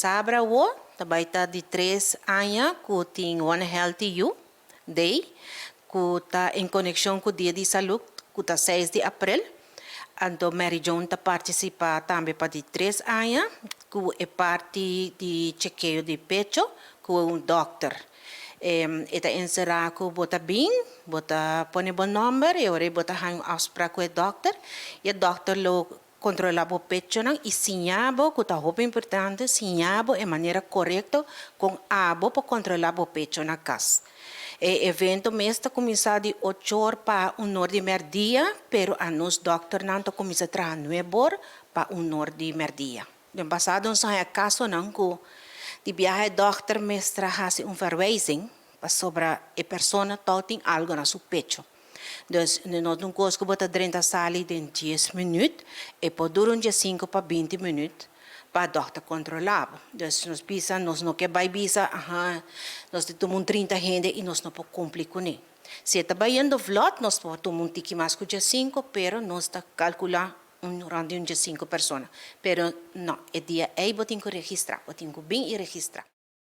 sabra o, também tá de 3 anos, que tem One Healthy You Day, que está em conexão com o Dia de Saúde, que está 6 de abril. Então, Mary John está participa também para de 3 anos, que é parte de chequeio de pecho com um doctor. Eta encerrar que bota bem, bota põe bom número, e ora bota hang afspraak com o doctor, e o doctor lo controla o pecho não, e sinhabo, que está muito importante, sinhabo de maneira correta com abo para controlar o pecho na casa. O evento mesmo começa de 8 horas para 1 hora de meio-dia, pero a nos doctor não começa a trabalhar 9 horas para 1 hora de meio-dia. No passado, nós temos caso não que de viaje doctor mestra hace verwijzing sobre a pessoa que tem algo no seu pecho. Dus nós não conseguimos botar 30 sali em 10 minutos e pode durar de 5 para 20 minutos para o doctor controlar. Dus nós pensamos, nós não queremos bisa, nós temos 30 gente e nós não podemos cumprir com ele. Se está bem vlot, nós podemos tomar tiki mais que 5, pero nós está calculando randium de 5 pessoas. Pero não, é dia aí botem que registrar, botem que bem e registrar.